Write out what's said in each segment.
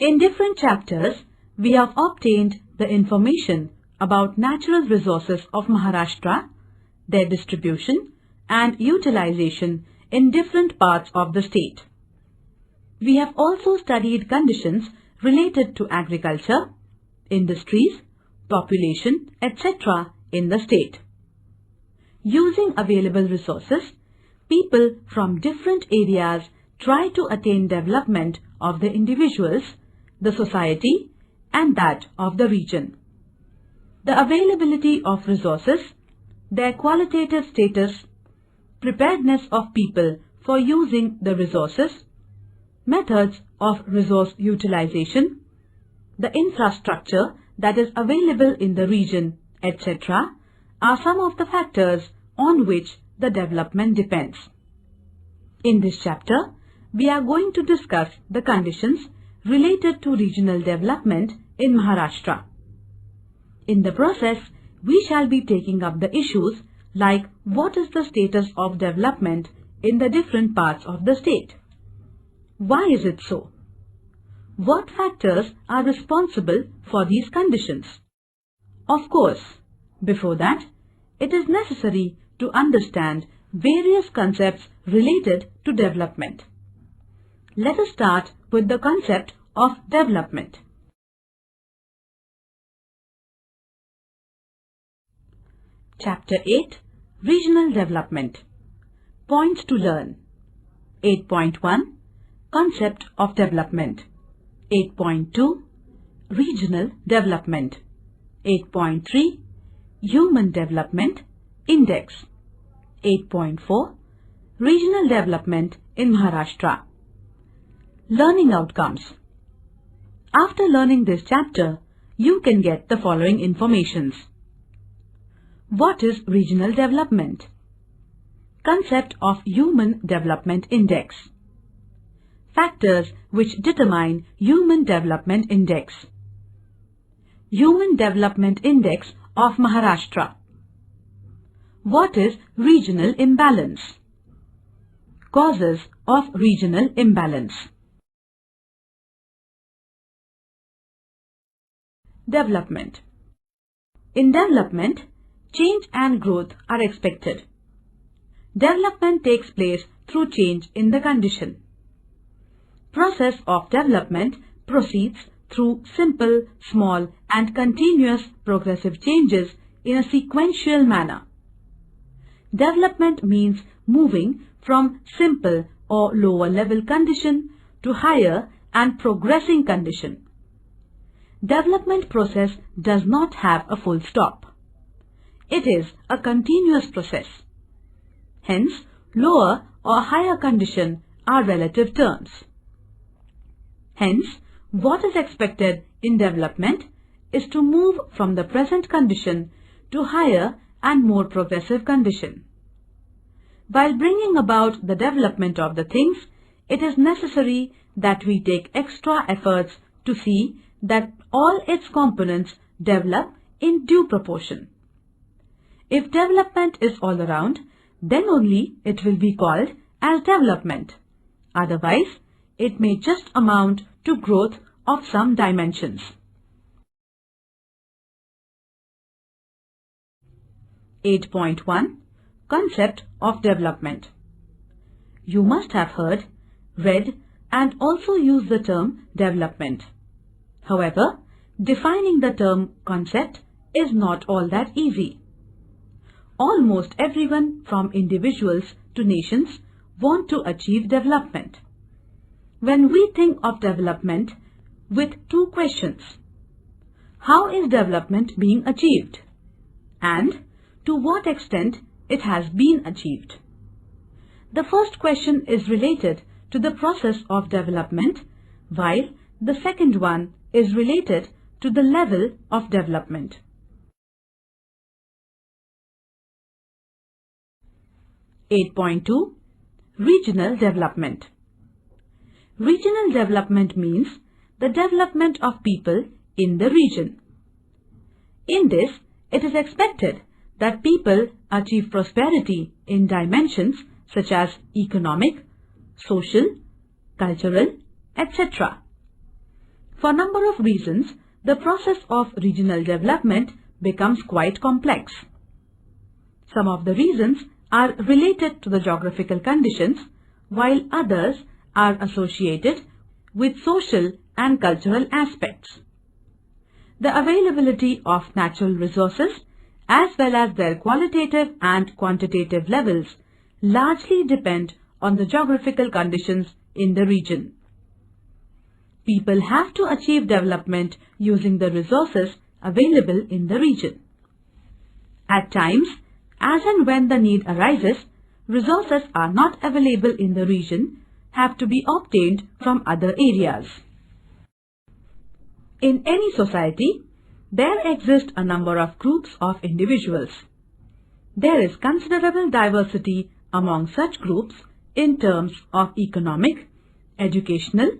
In different chapters, we have obtained the information about natural resources of Maharashtra, their distribution and utilization in different parts of the state. We have also studied conditions related to agriculture, industries, population, etc. in the state. Using available resources, people from different areas try to attain development of the individuals, the society, and that of the region. The availability of resources, their qualitative status, preparedness of people for using the resources, methods of resource utilization, the infrastructure that is available in the region, etc. are some of the factors on which the development depends. In this chapter, we are going to discuss the conditions related to regional development in Maharashtra. In the process, we shall be taking up the issues like what is the status of development in the different parts of the state? Why is it so? What factors are responsible for these conditions? Of course, before that, it is necessary to understand various concepts related to development. Let us start with the concept of development. Chapter 8, Regional Development. Points to learn. 8.1, Concept of Development. 8.2, Regional Development. 8.3, Human Development Index. 8.4, Regional Development in Maharashtra. Learning outcomes. After learning this chapter, you can get the following informations. What is regional development? Concept of Human Development Index. Factors which determine Human Development Index. Human Development Index of Maharashtra. What is regional imbalance? Causes of regional imbalance. Development. In development, change and growth are expected. Development takes place through change in the condition. Process of development proceeds through simple, small and continuous progressive changes in a sequential manner. Development means moving from simple or lower level condition to higher and progressing condition. Development process does not have a full stop. It is a continuous process. Hence, lower or higher condition are relative terms. Hence, what is expected in development is to move from the present condition to higher and more progressive condition. While bringing about the development of the things, it is necessary that we take extra efforts to see that all its components develop in due proportion. If development is all around, then only it will be called as development. Otherwise, it may just amount to growth of some dimensions. (8.1) Concept of development. You must have heard, read and also used the term development. However, defining the term concept is not all that easy. Almost everyone from individuals to nations want to achieve development. When we think of development with two questions, how is development being achieved? And to what extent it has been achieved? The first question is related to the process of development, while the second one is related to the level of development. (8.2) Regional development. Regional development means the development of people in the region. In this, it is expected that people achieve prosperity in dimensions such as economic, social, cultural, etc. For a number of reasons, the process of regional development becomes quite complex. Some of the reasons are related to the geographical conditions, while others are associated with social and cultural aspects. The availability of natural resources as well as their qualitative and quantitative levels largely depend on the geographical conditions in the region. People have to achieve development using the resources available in the region. At times, as and when the need arises, resources are not available in the region, have to be obtained from other areas. In any society, there exist a number of groups of individuals. There is considerable diversity among such groups in terms of economic, educational,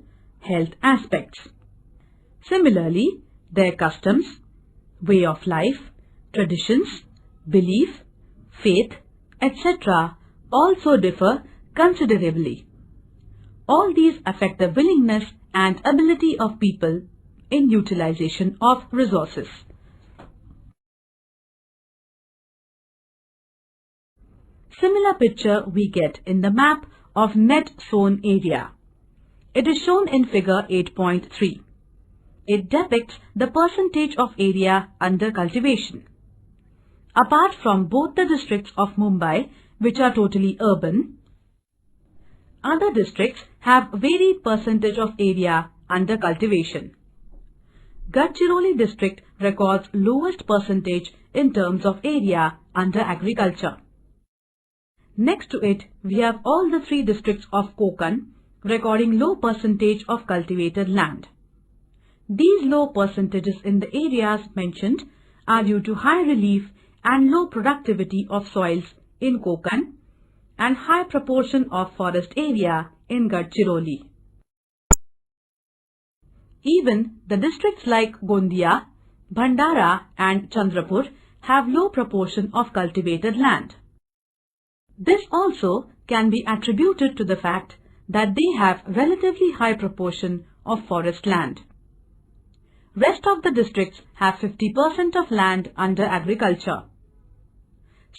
health aspects. Similarly, their customs, way of life, traditions, belief, faith, etc. also differ considerably. All these affect the willingness and ability of people in utilization of resources. Similar picture we get in the map of net sown area. It is shown in figure 8.3. It depicts the percentage of area under cultivation. Apart from both the districts of Mumbai, which are totally urban, other districts have varied percentage of area under cultivation. Gadchiroli district records lowest percentage in terms of area under agriculture. Next to it, we have all the three districts of Konkan recording low percentage of cultivated land. These low percentages in the areas mentioned are due to high relief and low productivity of soils in Konkan and high proportion of forest area in Gadchiroli. Even the districts like Gondia, Bhandara and Chandrapur have low proportion of cultivated land. This also can be attributed to the fact that they have relatively high proportion of forest land. Rest of the districts have 50% of land under agriculture.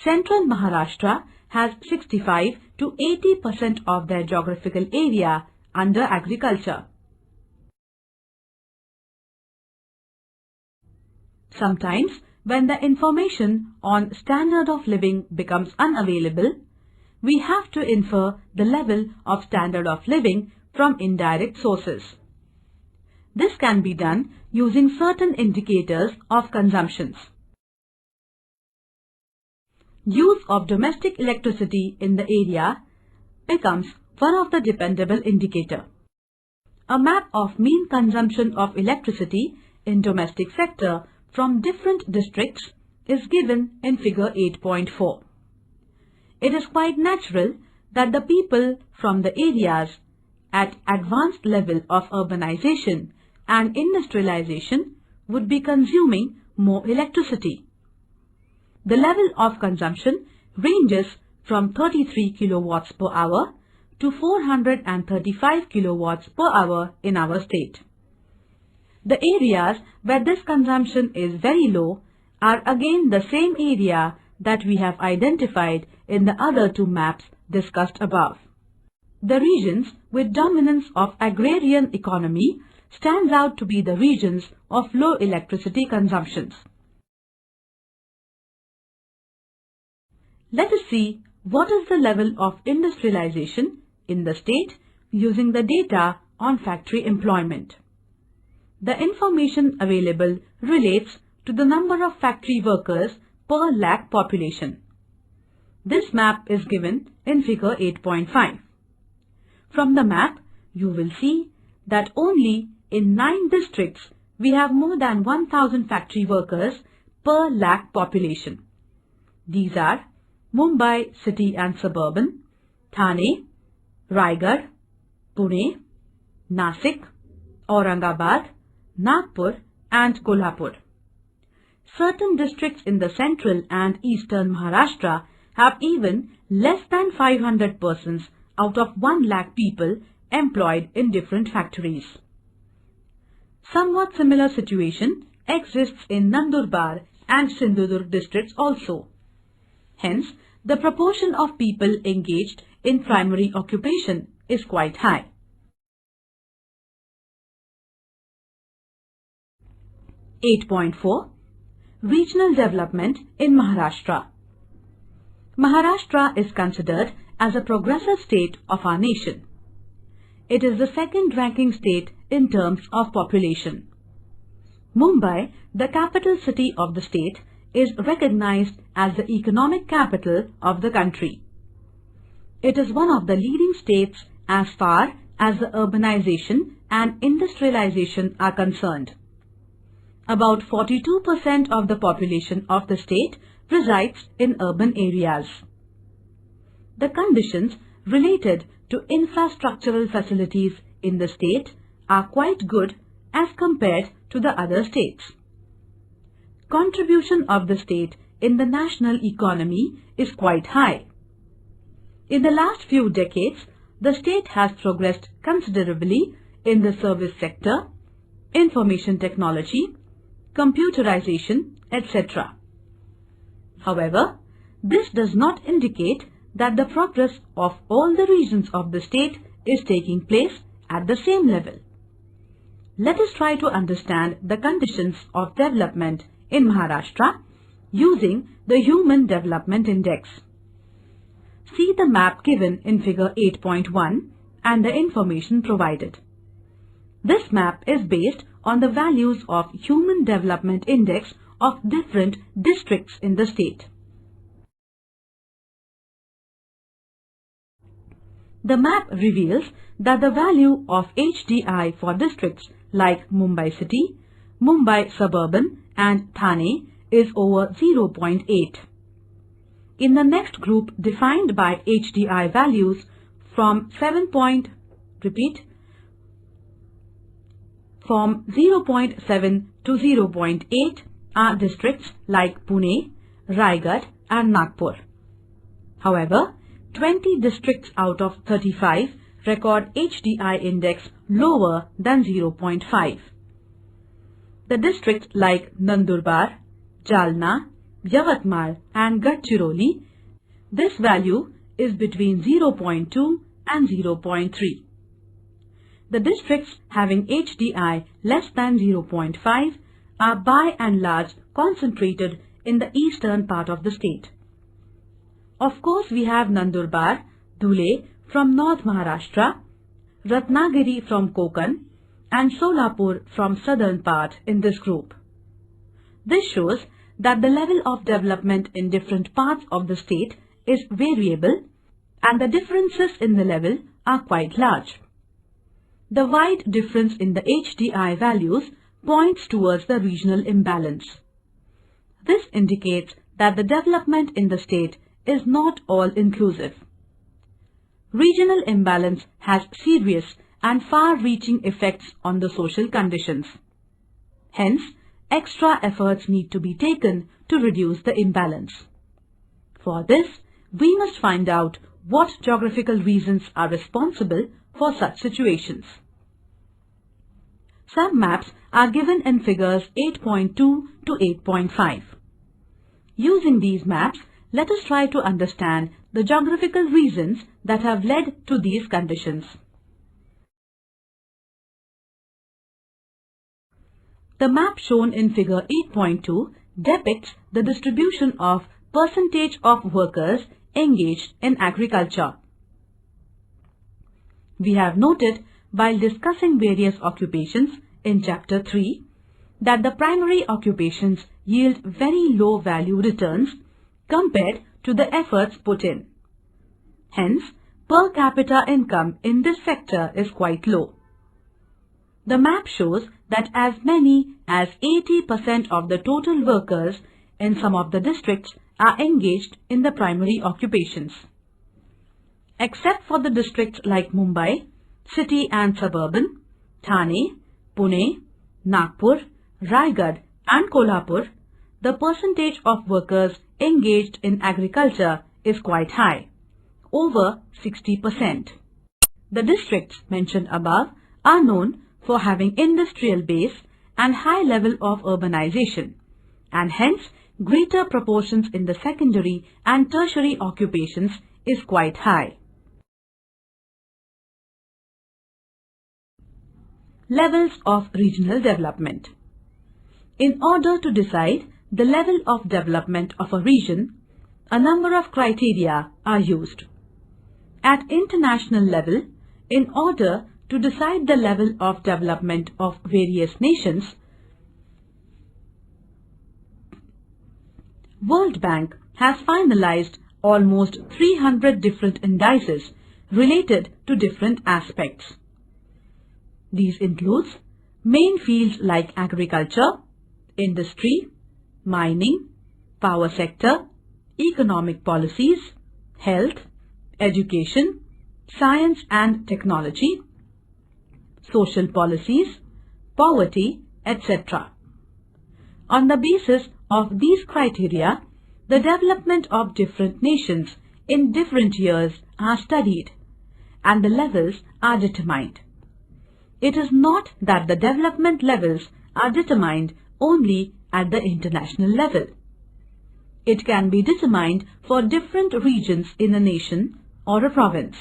Central Maharashtra has 65 to 80% of their geographical area under agriculture. Sometimes, when the information on standard of living becomes unavailable, we have to infer the level of standard of living from indirect sources. This can be done using certain indicators of consumptions. Use of domestic electricity in the area becomes one of the dependable indicator. A map of mean consumption of electricity in domestic sector from different districts is given in figure 8.4. It is quite natural that the people from the areas at advanced level of urbanization and industrialization would be consuming more electricity. The level of consumption ranges from 33 kilowatts per hour to 435 kilowatts per hour in our state. The areas where this consumption is very low are again the same area that we have identified in the other two maps discussed above. The regions with dominance of agrarian economy stands out to be the regions of low electricity consumptions. Let us see what is the level of industrialization in the state using the data on factory employment. The information available relates to the number of factory workers per lakh population. This map is given in figure 8.5. From the map, you will see that only in 9 districts we have more than 1000 factory workers per lakh population. These are Mumbai city and suburban, Thane, Raigad, Pune, Nasik, Aurangabad, Nagpur and Kolhapur. Certain districts in the central and eastern Maharashtra have even less than 500 persons out of 1 lakh people employed in different factories. Somewhat similar situation exists in Nandurbar and Sindhudurg districts also. Hence, the proportion of people engaged in primary occupation is quite high. (8.4) Regional development in Maharashtra. Maharashtra is considered as a progressive state of our nation. It is the second-ranking state in terms of population. Mumbai, the capital city of the state, is recognized as the economic capital of the country. It is one of the leading states as far as the urbanization and industrialization are concerned. About 42% of the population of the state resides in urban areas. The conditions related to infrastructural facilities in the state are quite good as compared to the other states. Contribution of the state in the national economy is quite high. In the last few decades, the state has progressed considerably in the service sector, information technology, computerization, etc. However, this does not indicate that the progress of all the regions of the state is taking place at the same level. Let us try to understand the conditions of development in Maharashtra using the Human Development Index. See the map given in figure 8.1 and the information provided. This map is based on the values of Human Development Index of different districts in the state. The map reveals that the value of HDI for districts like Mumbai City, Mumbai Suburban and Thane is over 0.8. In the next group defined by HDI values from 0.7 to 0.8 are districts like Pune, Raigad and Nagpur. However, 20 districts out of 35 record HDI index lower than 0.5. The districts like Nandurbar, Jalna, Yavatmal and Gadchiroli, this value is between 0.2 and 0.3. The districts having HDI less than 0.5 are by and large concentrated in the eastern part of the state. Of course, we have Nandurbar, Dhule from North Maharashtra, Ratnagiri from Konkan and Solapur from southern part in this group. This shows that the level of development in different parts of the state is variable and the differences in the level are quite large. The wide difference in the HDI values points towards the regional imbalance. This indicates that the development in the state is not all-inclusive. Regional imbalance has serious and far-reaching effects on the social conditions. Hence, extra efforts need to be taken to reduce the imbalance. For this, we must find out what geographical reasons are responsible for such situations. Some maps are given in figures 8.2 to 8.5. Using these maps, let us try to understand the geographical reasons that have led to these conditions. The map shown in figure 8.2 depicts the distribution of percentage of workers engaged in agriculture. We have noted while discussing various occupations in chapter 3 that the primary occupations yield very low value returns compared to the efforts put in. Hence, per capita income in this sector is quite low. The map shows that as many as 80% of the total workers in some of the districts are engaged in the primary occupations. Except for the districts like Mumbai, City and Suburban, Thane, Pune, Nagpur, Raigad and Kolhapur, the percentage of workers engaged in agriculture is quite high, over 60%. The districts mentioned above are known for having industrial base and high level of urbanization, and hence greater proportions in the secondary and tertiary occupations is quite high. Levels of regional development. In order to decide the level of development of a region, a number of criteria are used. At international level, in order to decide the level of development of various nations, World Bank has finalized almost 300 different indices related to different aspects. These includes main fields like agriculture, industry, mining, power sector, economic policies, health, education, science and technology, social policies, poverty, etc. On the basis of these criteria, the development of different nations in different years are studied and the levels are determined. It is not that the development levels are determined only at the international level. It can be determined for different regions in a nation or a province.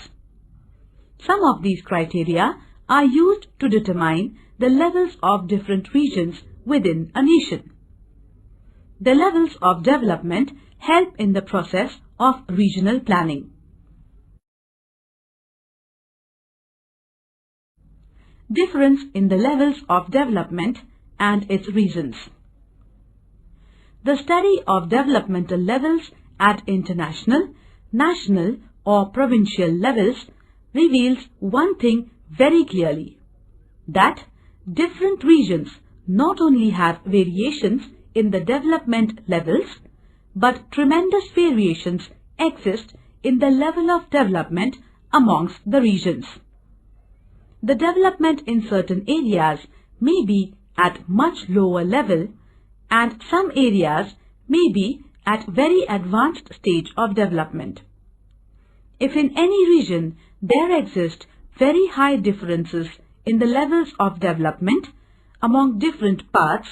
Some of these criteria are used to determine the levels of different regions within a nation. The levels of development help in the process of regional planning. Difference in the levels of development and its reasons. The study of developmental levels at international, national or provincial levels reveals one thing very clearly, that different regions not only have variations in the development levels, but tremendous variations exist in the level of development amongst the regions. The development in certain areas may be at much lower level and some areas may be at very advanced stage of development. If in any region there exist very high differences in the levels of development among different parts,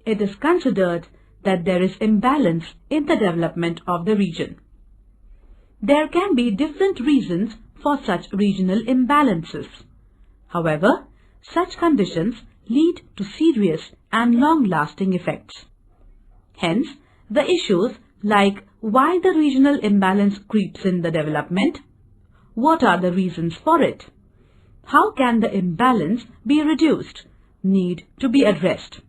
it is considered that there is imbalance in the development of the region. There can be different reasons for such regional imbalances. However, such conditions lead to serious and long-lasting effects. Hence, the issues like why the regional imbalance creeps in the development, what are the reasons for it, how can the imbalance be reduced, need to be addressed.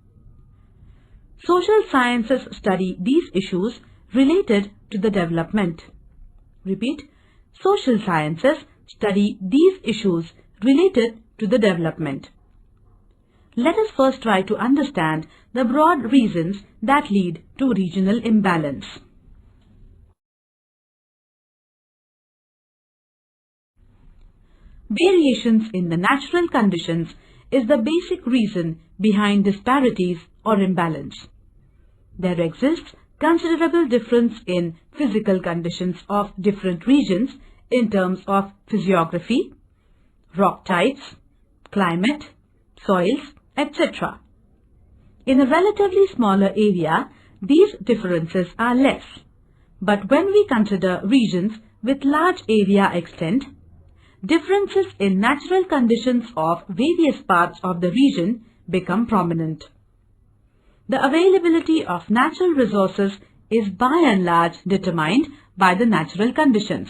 Social sciences study these issues related to the development. Repeat, social sciences study these issues related to the development. Let us first try to understand the broad reasons that lead to regional imbalance. Variations in the natural conditions is the basic reason behind disparities or imbalance. There exists considerable difference in physical conditions of different regions in terms of physiography, rock types, climate, soils, etc. In a relatively smaller area, these differences are less. But when we consider regions with large area extent, differences in natural conditions of various parts of the region become prominent. The availability of natural resources is by and large determined by the natural conditions.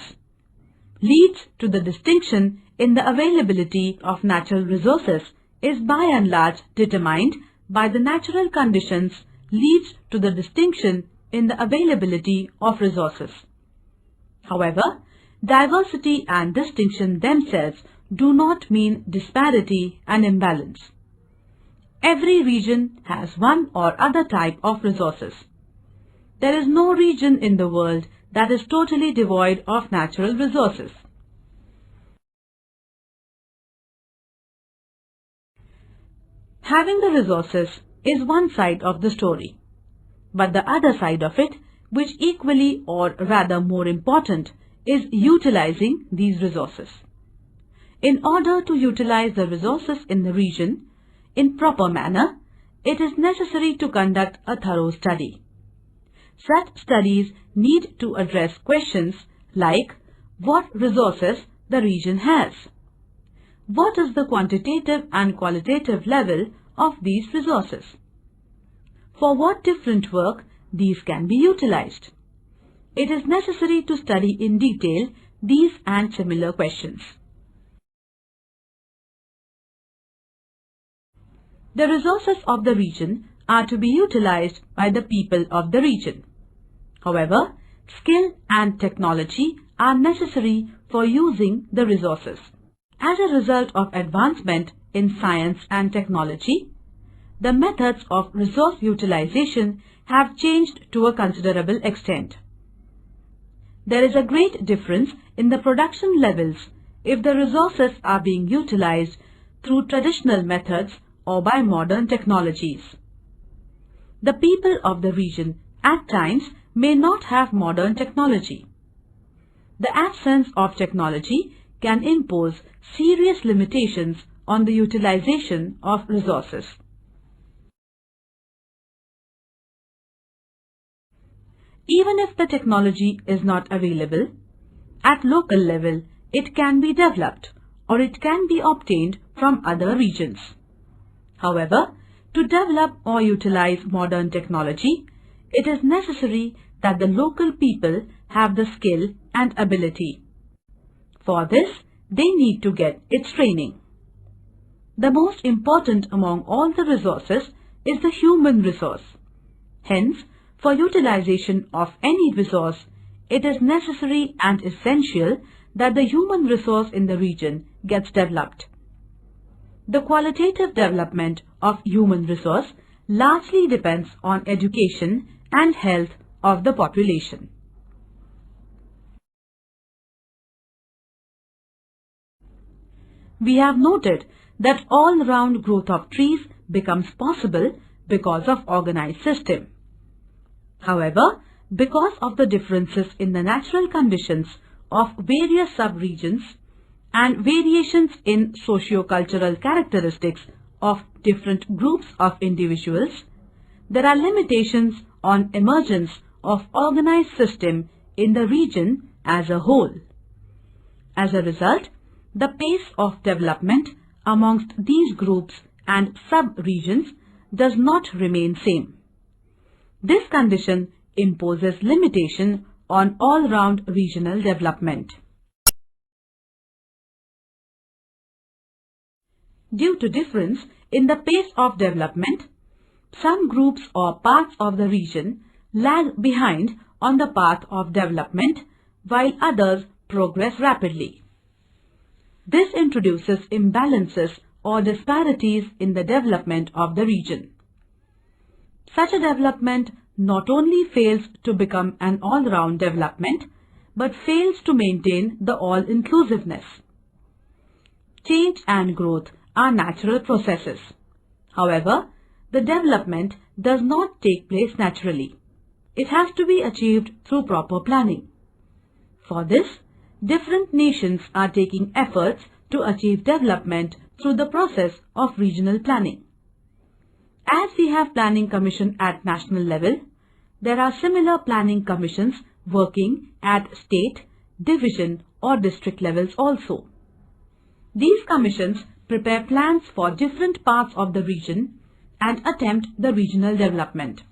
Leads to the distinction in the availability of natural resources is by and large determined by the natural conditions leads to the distinction in the availability of resources. However, diversity and distinction themselves do not mean disparity and imbalance. Every region has one or other type of resources. There is no region in the world that is totally devoid of natural resources. Having the resources is one side of the story, but the other side of it, which equally or rather more important, is utilizing these resources. In order to utilize the resources in the region, in proper manner, it is necessary to conduct a thorough study. Such studies need to address questions like what resources the region has. What is the quantitative and qualitative level of these resources? For what different work these can be utilized? It is necessary to study in detail these and similar questions. The resources of the region are to be utilized by the people of the region. However, skill and technology are necessary for using the resources. As a result of advancement in science and technology, the methods of resource utilization have changed to a considerable extent. There is a great difference in the production levels if the resources are being utilized through traditional methods or by modern technologies. The people of the region at times may not have modern technology. The absence of technology can impose serious limitations on the utilization of resources. Even if the technology is not available, at local level it can be developed or it can be obtained from other regions. However, to develop or utilize modern technology, it is necessary that the local people have the skill and ability. For this, they need to get its training. The most important among all the resources is the human resource. Hence, for utilization of any resource, it is necessary and essential that the human resource in the region gets developed. The qualitative development of human resource largely depends on education and health of the population. We have noted that all-round growth of trees becomes possible because of organized system. However, because of the differences in the natural conditions of various sub-regions and variations in socio-cultural characteristics of different groups of individuals, there are limitations on emergence of organized system in the region as a whole. As a result, the pace of development amongst these groups and sub-regions does not remain same. This condition imposes limitation on all-round regional development. Due to difference in the pace of development, some groups or parts of the region lag behind on the path of development while others progress rapidly. This introduces imbalances or disparities in the development of the region. Such a development not only fails to become an all-round development, but fails to maintain the all-inclusiveness. Change and growth are natural processes. However, the development does not take place naturally. It has to be achieved through proper planning. For this, different nations are taking efforts to achieve development through the process of regional planning. As we have planning commission at national level, there are similar planning commissions working at state, division or district levels also. These commissions prepare plans for different parts of the region and attempt the regional development.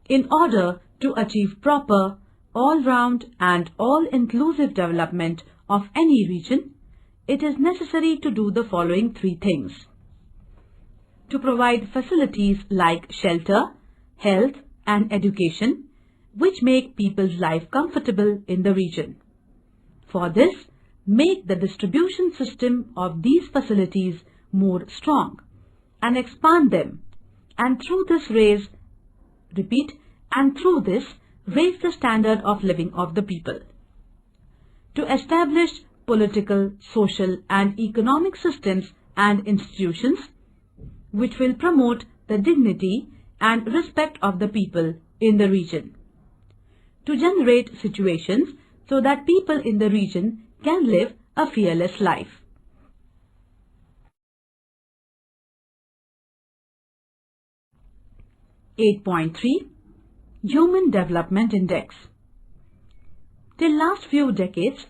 In order to achieve proper, all-round and all-inclusive development of any region, it is necessary to do the following three things. To provide facilities like shelter, health and education, which make people's life comfortable in the region. For this, make the distribution system of these facilities more strong and expand them, and through this raise the standard of living of the people. To establish political, social and economic systems and institutions which will promote the dignity and respect of the people in the region. To generate situations so that people in the region can live a fearless life. 8.3 Human Development Index. Till last few decades,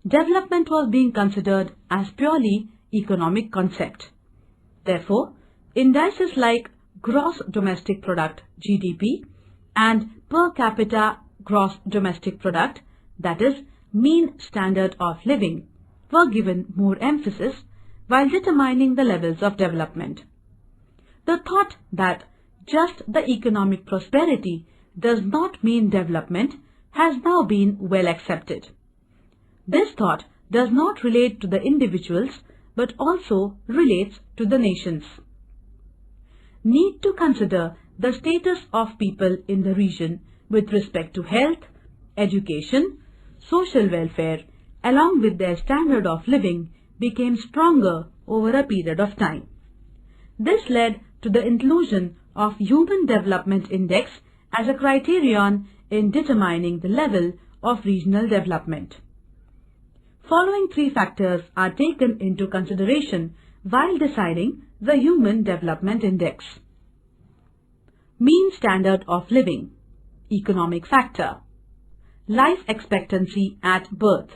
development was being considered as purely economic concept. Therefore, indices like Gross Domestic Product (GDP) and Per Capita Gross Domestic Product, that is, Mean Standard of Living, were given more emphasis while determining the levels of development. The thought that just the economic prosperity does not mean development has now been well accepted. This thought does not relate to the individuals but also relates to the nations. Need to consider the status of people in the region with respect to health, education, social welfare, along with their standard of living became stronger over a period of time. This led to the inclusion of Human Development Index as a criterion in determining the level of regional development. Following three factors are taken into consideration while deciding the Human Development Index. Mean Standard of Living, Economic Factor. Life Expectancy at Birth,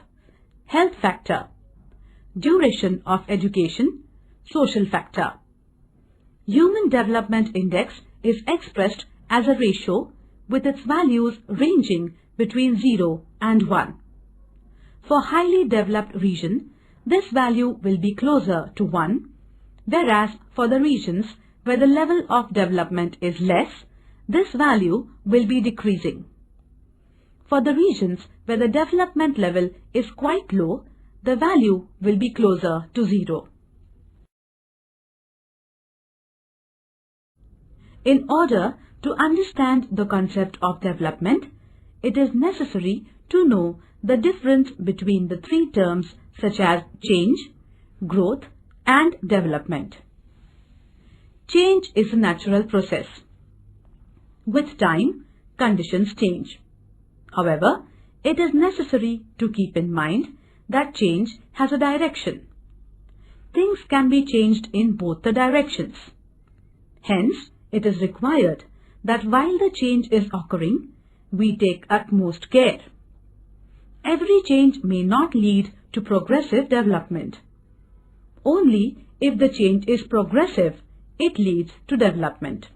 Health Factor. Duration of Education, Social Factor. Human Development Index is expressed as a ratio with its values ranging between 0 and 1. For highly developed region, this value will be closer to 1, whereas for the regions where the level of development is less, this value will be decreasing. For the regions where the development level is quite low, the value will be closer to 0. In order to understand the concept of development, it is necessary to know the difference between the three terms such as change, growth, and development. Change is a natural process. With time, conditions change. However, it is necessary to keep in mind that change has a direction. Things can be changed in both the directions. Hence, it is required that while the change is occurring, we take utmost care. Every change may not lead to progressive development. Only if the change is progressive, it leads to development.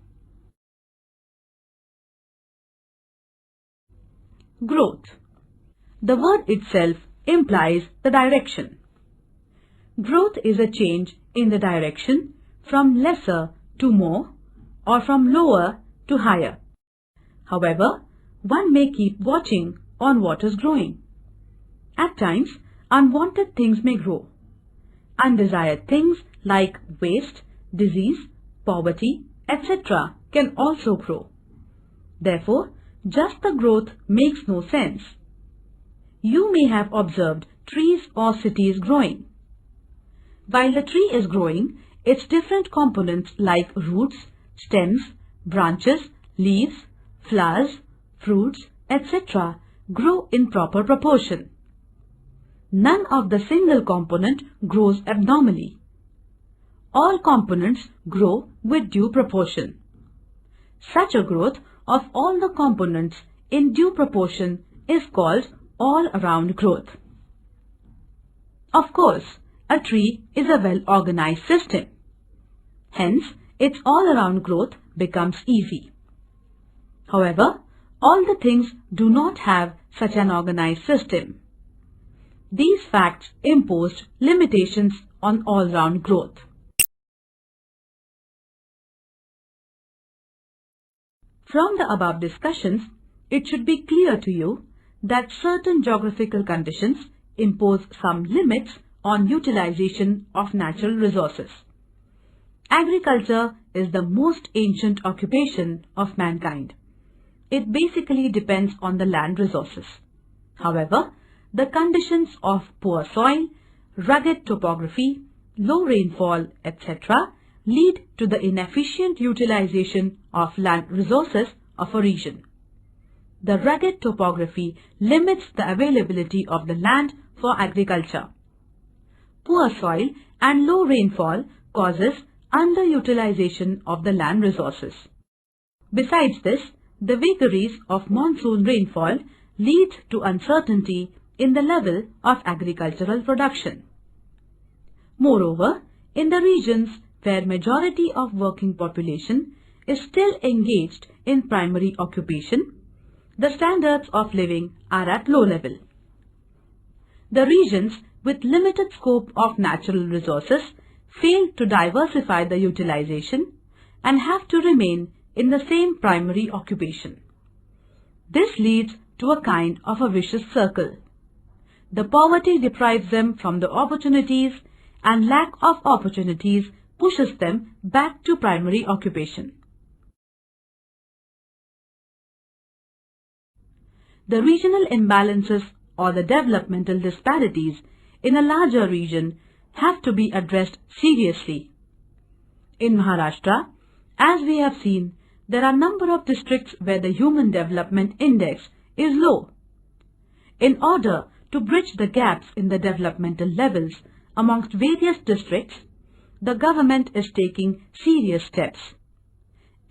Growth. The word itself implies the direction. Growth is a change in the direction from lesser to more or from lower to higher. However, one may keep watching on what is growing. At times, unwanted things may grow. Undesired things like waste, disease, poverty, etc. can also grow. Therefore, just the growth makes no sense. You may have observed trees or cities growing. While the tree is growing, its different components like roots, stems, branches, leaves, flowers, fruits, etc. grow in proper proportion. None of the single component grows abnormally. All components grow with due proportion. Such a growth of all the components in due proportion is called all-around growth. Of course, a tree is a well-organized system. Hence, its all-around growth becomes easy. However, all the things do not have such an organized system. These facts imposed limitations on all-round growth. From the above discussions, it should be clear to you that certain geographical conditions impose some limits on utilization of natural resources. Agriculture is the most ancient occupation of mankind. It basically depends on the land resources. However, the conditions of poor soil, rugged topography, low rainfall, etc. lead to the inefficient utilization of land resources of a region. The rugged topography limits the availability of the land for agriculture. Poor soil and low rainfall causes underutilization of the land resources. Besides this, the vagaries of monsoon rainfall lead to uncertainty in the level of agricultural production. Moreover, in the regions where majority of working population is still engaged in primary occupation, the standards of living are at low level. The regions with limited scope of natural resources fail to diversify the utilization and have to remain in the same primary occupation. This leads to a kind of a vicious circle. The poverty deprives them from the opportunities, and lack of opportunities pushes them back to primary occupation. The regional imbalances or the developmental disparities in a larger region have to be addressed seriously. In Maharashtra, as we have seen, there are a number of districts where the Human Development Index is low. In order to bridge the gaps in the developmental levels amongst various districts, the government is taking serious steps.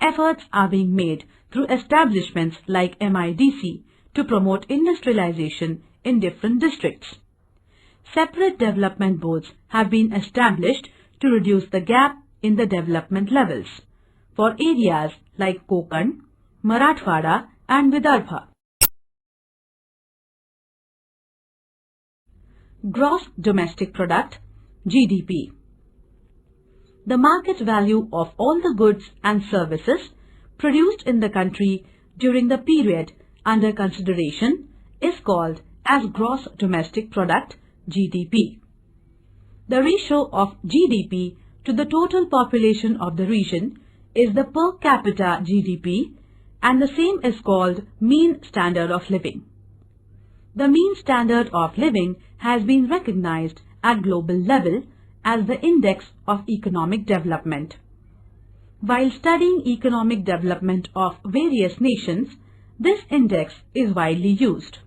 Efforts are being made through establishments like MIDC to promote industrialization in different districts. Separate development boards have been established to reduce the gap in the development levels for areas like Konkan, Marathwada and Vidarbha. Gross Domestic Product (GDP). The market value of all the goods and services produced in the country during the period under consideration is called as Gross Domestic Product (GDP). The ratio of GDP to the total population of the region is the per capita GDP, and the same is called mean standard of living. The mean standard of living has been recognized at global level as the index of economic development. While studying economic development of various nations, this index is widely used.